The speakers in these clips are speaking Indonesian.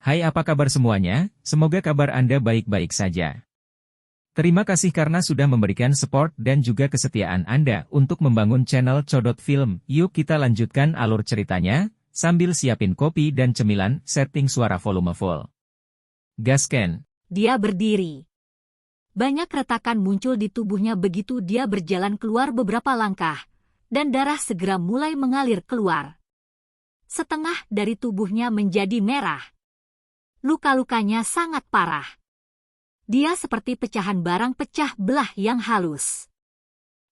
Hai, apa kabar semuanya? Semoga kabar Anda baik-baik saja. Terima kasih karena sudah memberikan support dan juga kesetiaan Anda untuk membangun channel Codot Film. Yuk kita lanjutkan alur ceritanya, sambil siapin kopi dan cemilan, setting suara volume full. Gasken. Dia berdiri. Banyak retakan muncul di tubuhnya begitu dia berjalan keluar beberapa langkah, dan darah segera mulai mengalir keluar. Setengah dari tubuhnya menjadi merah. Luka-lukanya sangat parah. Dia seperti pecahan barang pecah belah yang halus.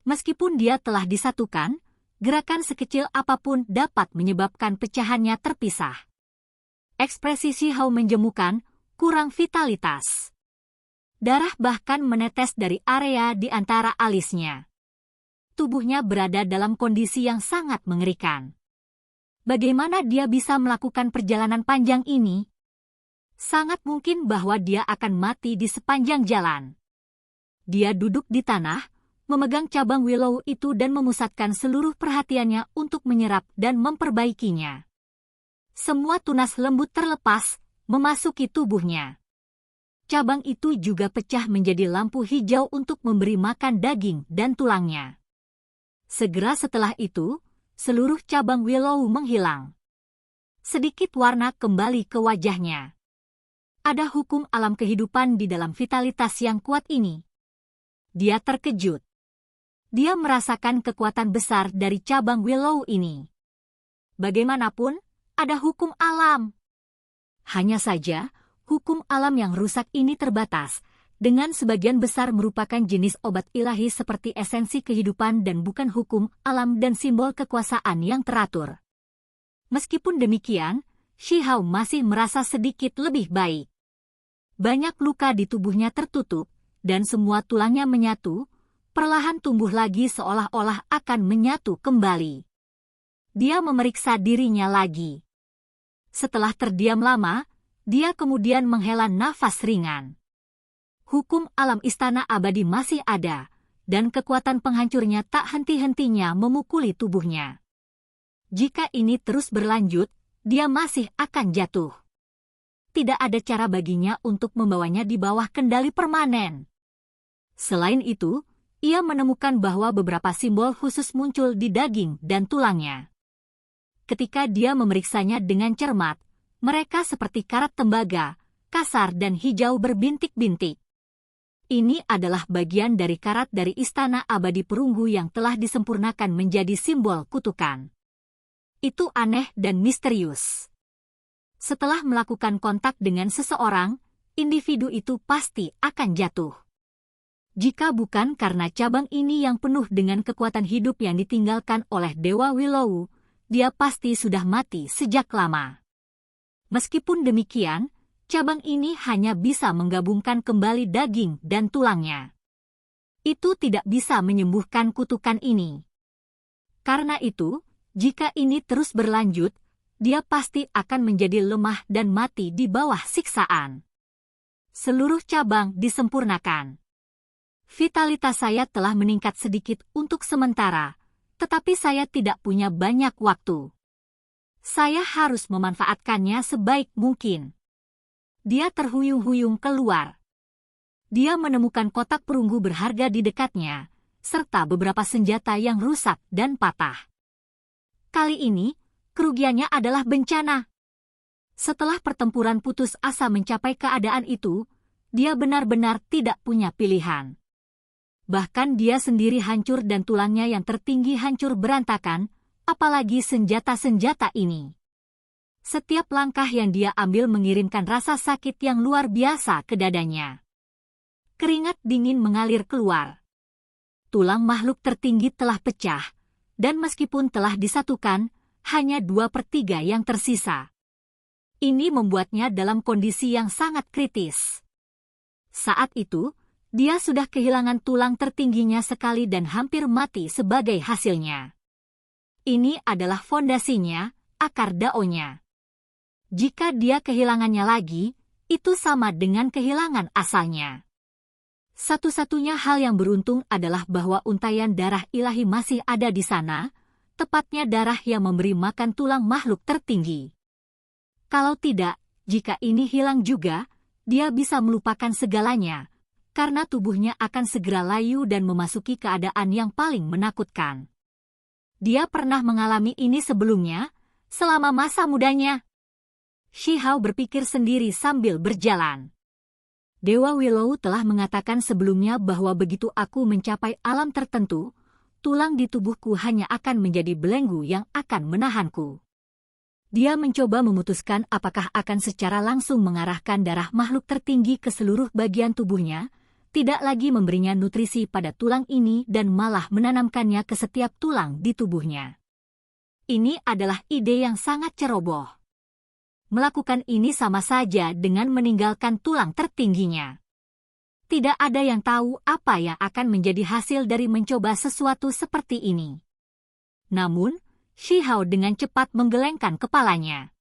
Meskipun dia telah disatukan, gerakan sekecil apapun dapat menyebabkan pecahannya terpisah. Ekspresi Shi Hao menjemukan, kurang vitalitas. Darah bahkan menetes dari area di antara alisnya. Tubuhnya berada dalam kondisi yang sangat mengerikan. Bagaimana dia bisa melakukan perjalanan panjang ini? Sangat mungkin bahwa dia akan mati di sepanjang jalan. Dia duduk di tanah, memegang cabang willow itu dan memusatkan seluruh perhatiannya untuk menyerap dan memperbaikinya. Semua tunas lembut terlepas, memasuki tubuhnya. Cabang itu juga pecah menjadi lampu hijau untuk memberi makan daging dan tulangnya. Segera setelah itu, seluruh cabang willow menghilang. Sedikit warna kembali ke wajahnya. Ada hukum alam kehidupan di dalam vitalitas yang kuat ini. Dia terkejut. Dia merasakan kekuatan besar dari cabang willow ini. Bagaimanapun, ada hukum alam. Hanya saja, hukum alam yang rusak ini terbatas, dengan sebagian besar merupakan jenis obat ilahi seperti esensi kehidupan dan bukan hukum alam dan simbol kekuasaan yang teratur. Meskipun demikian, Shi Hao masih merasa sedikit lebih baik. Banyak luka di tubuhnya tertutup, dan semua tulangnya menyatu, perlahan tumbuh lagi seolah-olah akan menyatu kembali. Dia memeriksa dirinya lagi. Setelah terdiam lama, dia kemudian menghela nafas ringan. Hukum alam istana abadi masih ada, dan kekuatan penghancurnya tak henti-hentinya memukuli tubuhnya. Jika ini terus berlanjut, dia masih akan jatuh. Tidak ada cara baginya untuk membawanya di bawah kendali permanen. Selain itu, ia menemukan bahwa beberapa simbol khusus muncul di daging dan tulangnya. Ketika dia memeriksanya dengan cermat, mereka seperti karat tembaga, kasar dan hijau berbintik-bintik. Ini adalah bagian dari karat dari istana abadi perunggu yang telah disempurnakan menjadi simbol kutukan. Itu aneh dan misterius. Setelah melakukan kontak dengan seseorang, individu itu pasti akan jatuh. Jika bukan karena cabang ini yang penuh dengan kekuatan hidup yang ditinggalkan oleh Dewa Willow, dia pasti sudah mati sejak lama. Meskipun demikian, cabang ini hanya bisa menggabungkan kembali daging dan tulangnya. Itu tidak bisa menyembuhkan kutukan ini. Karena itu, jika ini terus berlanjut, dia pasti akan menjadi lemah dan mati di bawah siksaan. Seluruh cabang disempurnakan. Vitalitas saya telah meningkat sedikit untuk sementara, tetapi saya tidak punya banyak waktu. Saya harus memanfaatkannya sebaik mungkin. Dia terhuyung-huyung keluar. Dia menemukan kotak perunggu berharga di dekatnya, serta beberapa senjata yang rusak dan patah. Kali ini, kerugiannya adalah bencana. Setelah pertempuran putus asa mencapai keadaan itu, dia benar-benar tidak punya pilihan. Bahkan dia sendiri hancur dan tulangnya yang tertinggi hancur berantakan, apalagi senjata-senjata ini. Setiap langkah yang dia ambil mengirimkan rasa sakit yang luar biasa ke dadanya. Keringat dingin mengalir keluar. Tulang makhluk tertinggi telah pecah, dan meskipun telah disatukan, hanya 2/3 yang tersisa. Ini membuatnya dalam kondisi yang sangat kritis. Saat itu, dia sudah kehilangan tulang tertingginya sekali dan hampir mati sebagai hasilnya. Ini adalah fondasinya, akar daonya. Jika dia kehilangannya lagi, itu sama dengan kehilangan asalnya. Satu-satunya hal yang beruntung adalah bahwa untaian darah ilahi masih ada di sana, tepatnya darah yang memberi makan tulang makhluk tertinggi. Kalau tidak, Jika ini hilang juga, dia bisa melupakan segalanya, karena tubuhnya akan segera layu dan memasuki keadaan yang paling menakutkan. Dia pernah mengalami ini sebelumnya, selama masa mudanya. Shi Hao berpikir sendiri sambil berjalan. Dewa Willow telah mengatakan sebelumnya bahwa begitu aku mencapai alam tertentu, tulang di tubuhku hanya akan menjadi belenggu yang akan menahanku. Dia mencoba memutuskan apakah akan secara langsung mengarahkan darah makhluk tertinggi ke seluruh bagian tubuhnya, tidak lagi memberinya nutrisi pada tulang ini dan malah menanamkannya ke setiap tulang di tubuhnya. Ini adalah ide yang sangat ceroboh. Melakukan ini sama saja dengan meninggalkan tulang tertingginya. Tidak ada yang tahu apa yang akan menjadi hasil dari mencoba sesuatu seperti ini. Namun, Shi Hao dengan cepat menggelengkan kepalanya.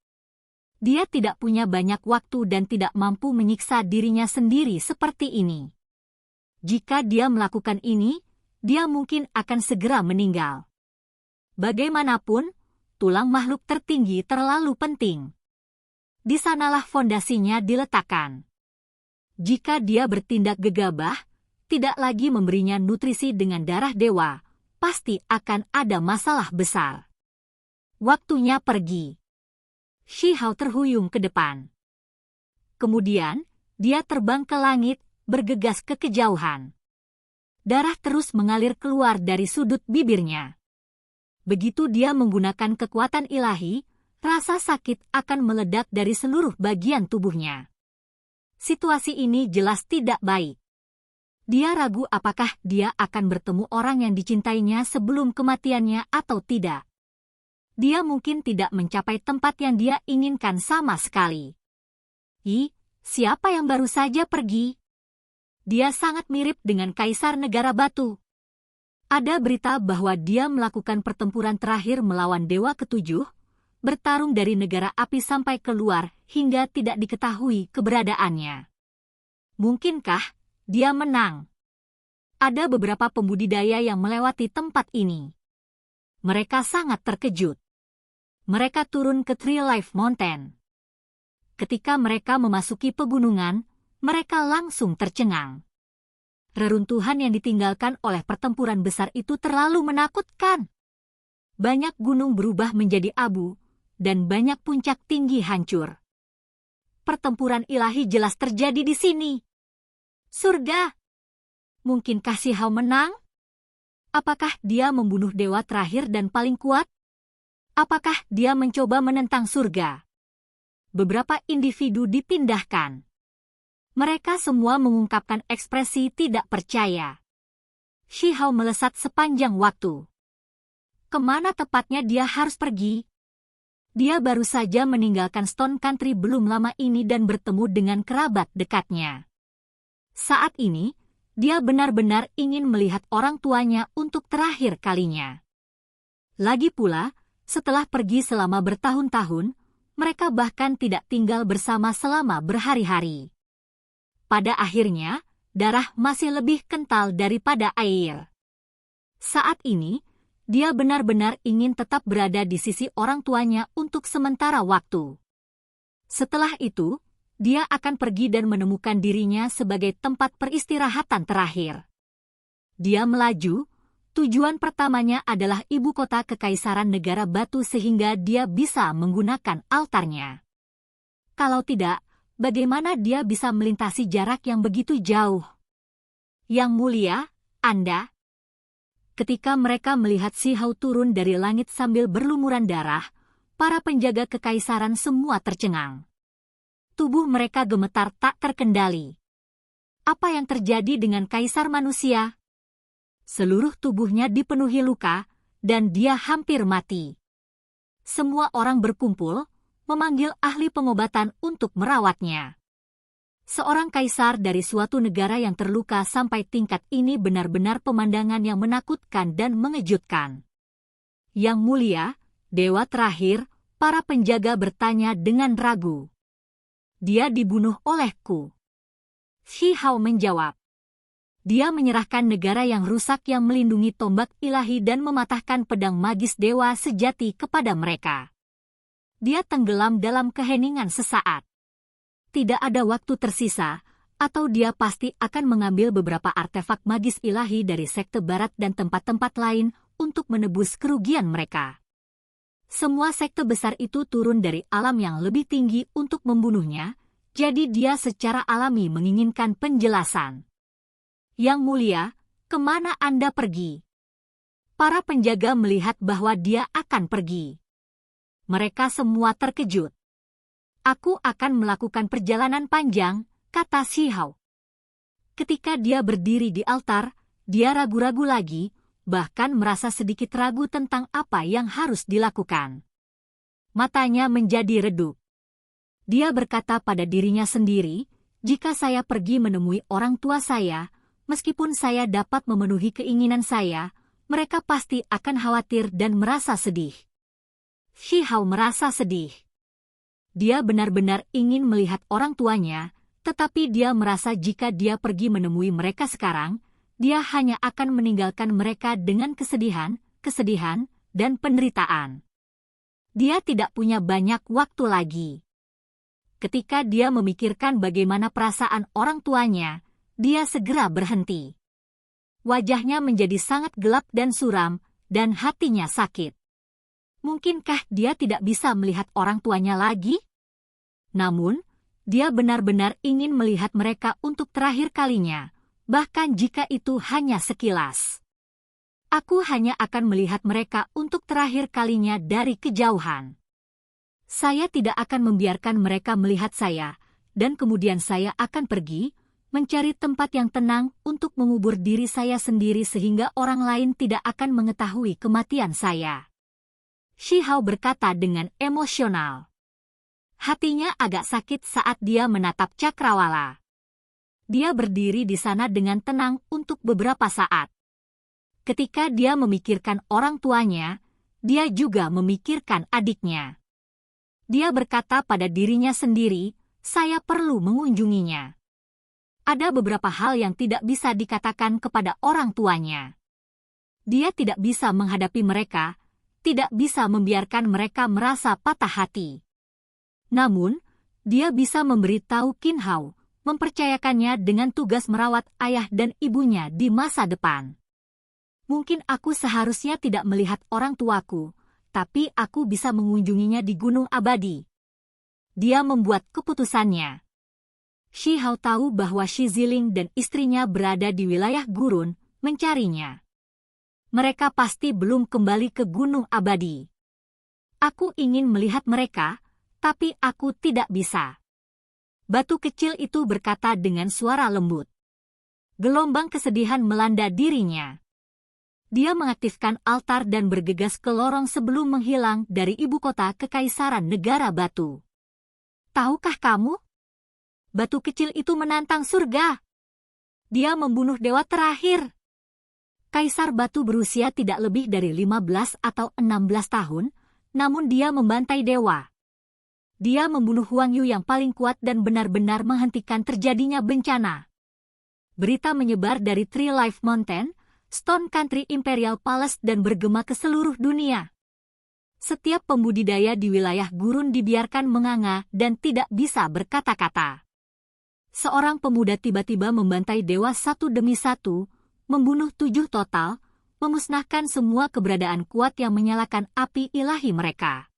Dia tidak punya banyak waktu dan tidak mampu menyiksa dirinya sendiri seperti ini. Jika dia melakukan ini, dia mungkin akan segera meninggal. Bagaimanapun, tulang makhluk tertinggi terlalu penting. Di sanalah fondasinya diletakkan. Jika dia bertindak gegabah, tidak lagi memberinya nutrisi dengan darah dewa, pasti akan ada masalah besar. Waktunya pergi. Shi Hao terhuyung ke depan. Kemudian, dia terbang ke langit, bergegas ke kejauhan. Darah terus mengalir keluar dari sudut bibirnya. Begitu dia menggunakan kekuatan ilahi, rasa sakit akan meledak dari seluruh bagian tubuhnya. Situasi ini jelas tidak baik. Dia ragu apakah dia akan bertemu orang yang dicintainya sebelum kematiannya atau tidak. Dia mungkin tidak mencapai tempat yang dia inginkan sama sekali. Siapa yang baru saja pergi? Dia sangat mirip dengan Kaisar Negara Batu. Ada berita bahwa dia melakukan pertempuran terakhir melawan Dewa Ketujuh, bertarung dari negara api sampai keluar hingga tidak diketahui keberadaannya. Mungkinkah dia menang? Ada beberapa pembudidaya yang melewati tempat ini. Mereka sangat terkejut. Mereka turun ke Tree Life Mountain. Ketika mereka memasuki pegunungan, mereka langsung tercengang. Reruntuhan yang ditinggalkan oleh pertempuran besar itu terlalu menakutkan. Banyak gunung berubah menjadi abu, dan banyak puncak tinggi hancur. Pertempuran ilahi jelas terjadi di sini. Surga! Mungkinkah Shi Hao menang? Apakah dia membunuh dewa terakhir dan paling kuat? Apakah dia mencoba menentang surga? Beberapa individu dipindahkan. Mereka semua mengungkapkan ekspresi tidak percaya. Shi Hao melesat sepanjang waktu. Kemana tepatnya dia harus pergi? Dia baru saja meninggalkan Stone Country belum lama ini dan bertemu dengan kerabat dekatnya. Saat ini, dia benar-benar ingin melihat orang tuanya untuk terakhir kalinya. Lagi pula, setelah pergi selama bertahun-tahun, mereka bahkan tidak tinggal bersama selama berhari-hari. Pada akhirnya, darah masih lebih kental daripada air. Saat ini, dia benar-benar ingin tetap berada di sisi orang tuanya untuk sementara waktu. Setelah itu, dia akan pergi dan menemukan dirinya sebagai tempat peristirahatan terakhir. Dia melaju. Tujuan pertamanya adalah ibu kota Kekaisaran Negara Batu sehingga dia bisa menggunakan altarnya. Kalau tidak, bagaimana dia bisa melintasi jarak yang begitu jauh? Yang mulia, Anda. Ketika mereka melihat Shi Hao turun dari langit sambil berlumuran darah, para penjaga kekaisaran semua tercengang. Tubuh mereka gemetar tak terkendali. Apa yang terjadi dengan kaisar manusia? Seluruh tubuhnya dipenuhi luka, dan dia hampir mati. Semua orang berkumpul, memanggil ahli pengobatan untuk merawatnya. Seorang kaisar dari suatu negara yang terluka sampai tingkat ini benar-benar pemandangan yang menakutkan dan mengejutkan. Yang mulia, dewa terakhir, para penjaga bertanya dengan ragu. Dia dibunuh olehku. Shi Hao menjawab. Dia menyerahkan negara yang rusak yang melindungi tombak ilahi dan mematahkan pedang magis dewa sejati kepada mereka. Dia tenggelam dalam keheningan sesaat. tidak ada waktu tersisa, atau dia pasti akan mengambil beberapa artefak magis ilahi dari sekte barat dan tempat-tempat lain untuk menebus kerugian mereka. Semua sekte besar itu turun dari alam yang lebih tinggi untuk membunuhnya, jadi dia secara alami menginginkan penjelasan. Yang mulia, kemana Anda pergi? Para penjaga melihat bahwa dia akan pergi. Mereka semua terkejut. Aku akan melakukan perjalanan panjang, kata Shi Hao. Ketika dia berdiri di altar, dia ragu-ragu lagi, bahkan merasa sedikit ragu tentang apa yang harus dilakukan. Matanya menjadi redup. Dia berkata pada dirinya sendiri, jika saya pergi menemui orang tua saya, meskipun saya dapat memenuhi keinginan saya, mereka pasti akan khawatir dan merasa sedih. Shi Hao merasa sedih. Dia benar-benar ingin melihat orang tuanya, tetapi dia merasa jika dia pergi menemui mereka sekarang, dia hanya akan meninggalkan mereka dengan kesedihan, dan penderitaan. Dia tidak punya banyak waktu lagi. Ketika dia memikirkan bagaimana perasaan orang tuanya, dia segera berhenti. Wajahnya menjadi sangat gelap dan suram, dan hatinya sakit. Mungkinkah dia tidak bisa melihat orang tuanya lagi? Namun, dia benar-benar ingin melihat mereka untuk terakhir kalinya, bahkan jika itu hanya sekilas. Aku hanya akan melihat mereka untuk terakhir kalinya dari kejauhan. Saya tidak akan membiarkan mereka melihat saya, dan kemudian saya akan pergi, mencari tempat yang tenang untuk mengubur diri saya sendiri sehingga orang lain tidak akan mengetahui kematian saya. Shi Hao berkata dengan emosional. Hatinya agak sakit saat dia menatap cakrawala. Dia berdiri di sana dengan tenang untuk beberapa saat. Ketika dia memikirkan orang tuanya, dia juga memikirkan adiknya. Dia berkata pada dirinya sendiri, saya perlu mengunjunginya. Ada beberapa hal yang tidak bisa dikatakan kepada orang tuanya. Dia tidak bisa menghadapi mereka, tidak bisa membiarkan mereka merasa patah hati. Namun, dia bisa memberitahu Qin Hao, mempercayakannya dengan tugas merawat ayah dan ibunya di masa depan. Mungkin aku seharusnya tidak melihat orang tuaku, tapi aku bisa mengunjunginya di Gunung Abadi. Dia membuat keputusannya. Shi Hao tahu bahwa Shi Ziling dan istrinya berada di wilayah gurun, mencarinya. Mereka pasti belum kembali ke Gunung Abadi. Aku ingin melihat mereka, tapi aku tidak bisa. Batu kecil itu berkata dengan suara lembut. Gelombang kesedihan melanda dirinya. Dia mengaktifkan altar dan bergegas ke lorong sebelum menghilang dari ibu kota kekaisaran negara batu. Tahukah kamu? Batu kecil itu menantang surga. Dia membunuh dewa terakhir. Kaisar batu berusia tidak lebih dari 15 atau 16 tahun, namun dia membantai dewa. Dia membunuh Huang Yu yang paling kuat dan benar-benar menghentikan terjadinya bencana. Berita menyebar dari Tree Life Mountain, Stone Country Imperial Palace dan bergema ke seluruh dunia. Setiap pembudidaya di wilayah gurun dibiarkan menganga dan tidak bisa berkata-kata. Seorang pemuda tiba-tiba membantai dewa satu demi satu, membunuh 7 total, memusnahkan semua keberadaan kuat yang menyalakan api ilahi mereka.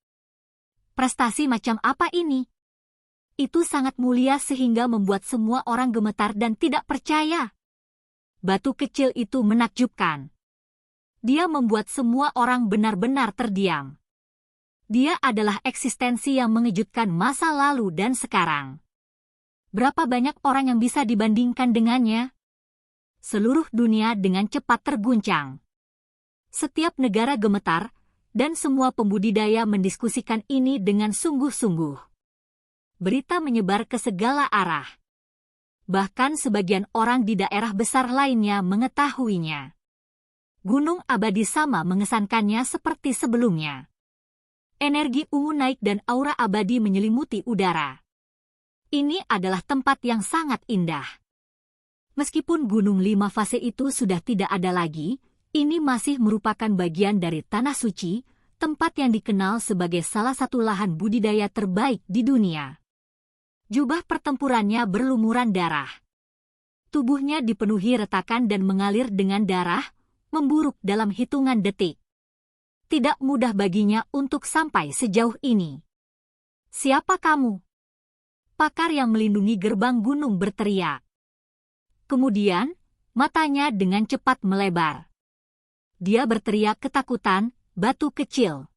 Prestasi macam apa ini? Itu sangat mulia sehingga membuat semua orang gemetar dan tidak percaya. Batu kecil itu menakjubkan. Dia membuat semua orang benar-benar terdiam. Dia adalah eksistensi yang mengejutkan masa lalu dan sekarang. Berapa banyak orang yang bisa dibandingkan dengannya? Seluruh dunia dengan cepat terguncang. Setiap negara gemetar, dan semua pembudidaya mendiskusikan ini dengan sungguh-sungguh. Berita menyebar ke segala arah. Bahkan sebagian orang di daerah besar lainnya mengetahuinya. Gunung Abadi sama mengesankannya seperti sebelumnya. Energi ungu naik dan aura abadi menyelimuti udara. Ini adalah tempat yang sangat indah. Meskipun Gunung 5 fase itu sudah tidak ada lagi, ini masih merupakan bagian dari Tanah Suci, tempat yang dikenal sebagai salah satu lahan budidaya terbaik di dunia. Jubah pertempurannya berlumuran darah. Tubuhnya dipenuhi retakan dan mengalir dengan darah, memburuk dalam hitungan detik. Tidak mudah baginya untuk sampai sejauh ini. "Siapa kamu?" Pakar yang melindungi gerbang gunung berteriak. Kemudian, matanya dengan cepat melebar. Dia berteriak ketakutan, "Batu kecil."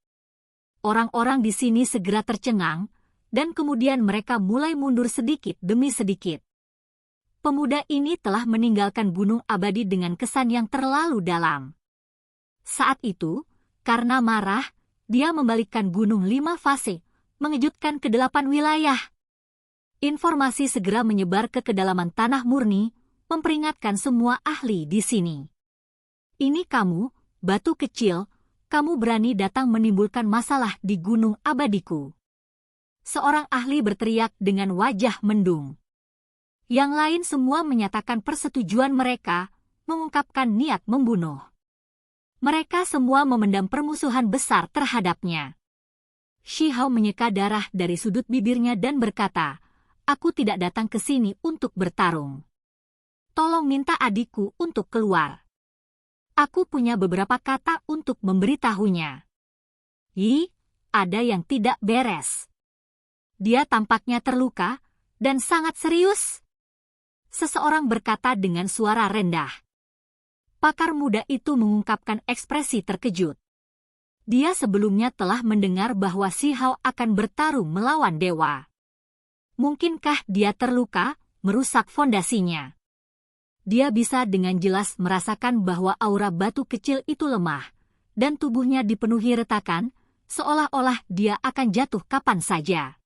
Orang-orang di sini segera tercengang, dan kemudian mereka mulai mundur sedikit demi sedikit. Pemuda ini telah meninggalkan gunung abadi dengan kesan yang terlalu dalam. Saat itu, karena marah, dia membalikkan gunung 5 fase, mengejutkan ke-8 wilayah. Informasi segera menyebar ke kedalaman tanah murni, memperingatkan semua ahli di sini. "Ini kamu, batu kecil, kamu berani datang menimbulkan masalah di gunung abadiku." Seorang ahli berteriak dengan wajah mendung. Yang lain semua menyatakan persetujuan mereka, mengungkapkan niat membunuh. Mereka semua memendam permusuhan besar terhadapnya. Shi Hao menyeka darah dari sudut bibirnya dan berkata, "Aku tidak datang ke sini untuk bertarung. Tolong minta adikku untuk keluar. Aku punya beberapa kata untuk memberitahunya." Ada yang tidak beres. Dia tampaknya terluka dan sangat serius. Seseorang berkata dengan suara rendah. Pakar muda itu mengungkapkan ekspresi terkejut. Dia sebelumnya telah mendengar bahwa Shi Hao akan bertarung melawan dewa. Mungkinkah dia terluka, merusak fondasinya? Dia bisa dengan jelas merasakan bahwa aura batu kecil itu lemah, dan tubuhnya dipenuhi retakan, seolah-olah dia akan jatuh kapan saja.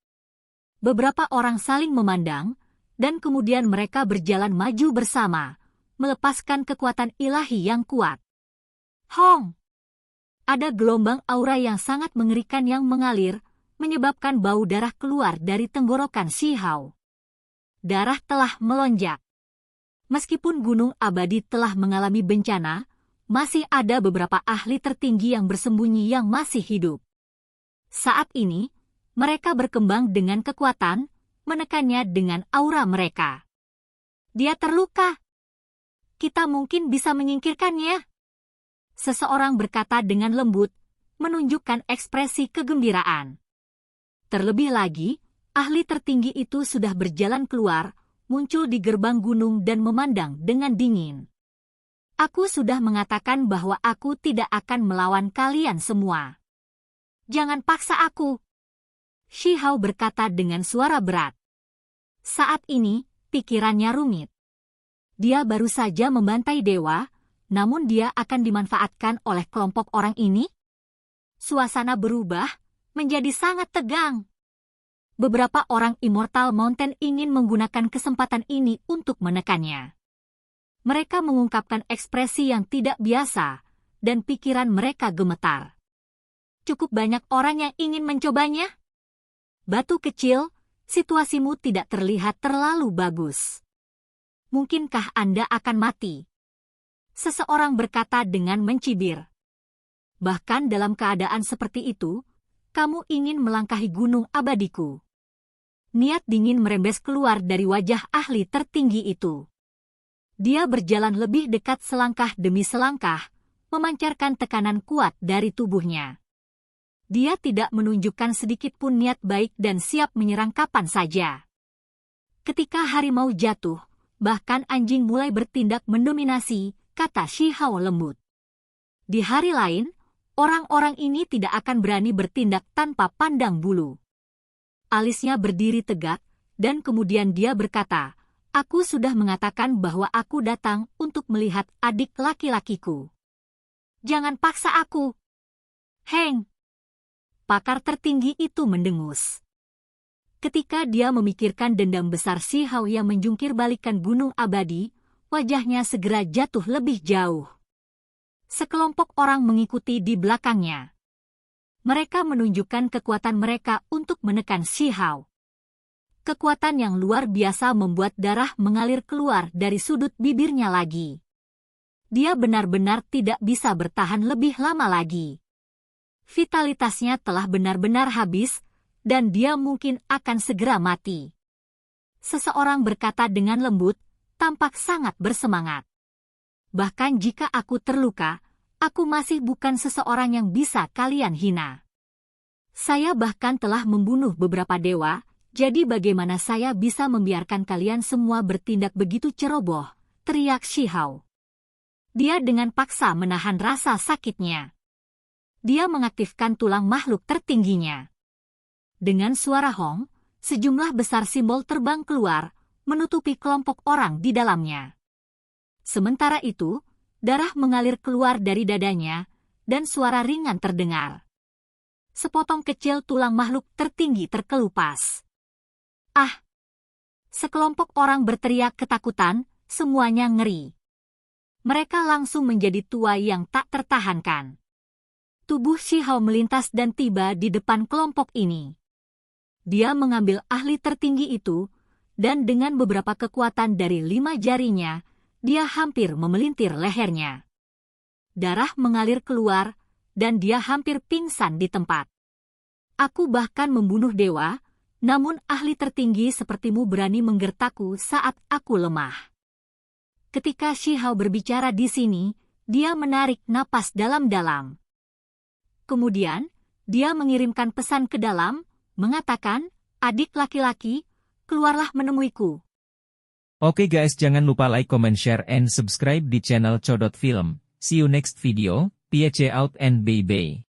Beberapa orang saling memandang, dan kemudian mereka berjalan maju bersama, melepaskan kekuatan ilahi yang kuat. Hong! Ada gelombang aura yang sangat mengerikan yang mengalir, menyebabkan bau darah keluar dari tenggorokan Shi Hao. Darah telah melonjak. Meskipun gunung abadi telah mengalami bencana, masih ada beberapa ahli tertinggi yang bersembunyi yang masih hidup. Saat ini, mereka berkembang dengan kekuatan, menekannya dengan aura mereka. "Dia terluka. Kita mungkin bisa menyingkirkannya." Seseorang berkata dengan lembut, menunjukkan ekspresi kegembiraan. Terlebih lagi, ahli tertinggi itu sudah berjalan keluar, muncul di gerbang gunung dan memandang dengan dingin. "Aku sudah mengatakan bahwa aku tidak akan melawan kalian semua. Jangan paksa aku." Shi Hao berkata dengan suara berat. Saat ini, pikirannya rumit. Dia baru saja membantai dewa, namun dia akan dimanfaatkan oleh kelompok orang ini? Suasana berubah, menjadi sangat tegang. Beberapa orang Immortal Mountain ingin menggunakan kesempatan ini untuk menekannya. Mereka mengungkapkan ekspresi yang tidak biasa, dan pikiran mereka gemetar. Cukup banyak orang yang ingin mencobanya? Batu kecil, situasimu tidak terlihat terlalu bagus. Mungkinkah Anda akan mati? Seseorang berkata dengan mencibir. Bahkan dalam keadaan seperti itu, kamu ingin melangkahi gunung abadiku. Niat dingin merembes keluar dari wajah ahli tertinggi itu. Dia berjalan lebih dekat selangkah demi selangkah, memancarkan tekanan kuat dari tubuhnya. Dia tidak menunjukkan sedikit pun niat baik dan siap menyerang kapan saja. Ketika harimau jatuh, bahkan anjing mulai bertindak mendominasi, kata Shi Hao lembut. Di hari lain, orang-orang ini tidak akan berani bertindak tanpa pandang bulu. Alisnya berdiri tegak, dan kemudian dia berkata, "Aku sudah mengatakan bahwa aku datang untuk melihat adik laki-lakiku. Jangan paksa aku." Heng! Pakar tertinggi itu mendengus. Ketika dia memikirkan dendam besar Shi Hao yang menjungkir balikan gunung abadi, wajahnya segera jatuh lebih jauh. Sekelompok orang mengikuti di belakangnya. Mereka menunjukkan kekuatan mereka untuk menekan Shi Hao. Kekuatan yang luar biasa membuat darah mengalir keluar dari sudut bibirnya lagi. Dia benar-benar tidak bisa bertahan lebih lama lagi. Vitalitasnya telah benar-benar habis, dan dia mungkin akan segera mati. Seseorang berkata dengan lembut, tampak sangat bersemangat. Bahkan jika aku terluka, aku masih bukan seseorang yang bisa kalian hina. Saya bahkan telah membunuh beberapa dewa, jadi bagaimana saya bisa membiarkan kalian semua bertindak begitu ceroboh, teriak Shihao. Dia dengan paksa menahan rasa sakitnya. Dia mengaktifkan tulang makhluk tertingginya. Dengan suara hong, sejumlah besar simbol terbang keluar, menutupi kelompok orang di dalamnya. Sementara itu, darah mengalir keluar dari dadanya, dan suara ringan terdengar. Sepotong kecil tulang makhluk tertinggi terkelupas. Ah! Sekelompok orang berteriak ketakutan, semuanya ngeri. Mereka langsung menjadi tua yang tak tertahankan. Tubuh Shihao melintas dan tiba di depan kelompok ini. Dia mengambil ahli tertinggi itu, dan dengan beberapa kekuatan dari 5 jarinya, dia hampir memelintir lehernya. Darah mengalir keluar, dan dia hampir pingsan di tempat. Aku bahkan membunuh dewa, namun ahli tertinggi sepertimu berani menggertakku saat aku lemah. Ketika Shihao berbicara di sini, dia menarik napas dalam-dalam. Kemudian, dia mengirimkan pesan ke dalam, mengatakan, adik laki-laki, keluarlah menemuiku. Oke guys, jangan lupa like, comment, share, and subscribe di channel Codot Film. See you next video, peace out and bye-bye.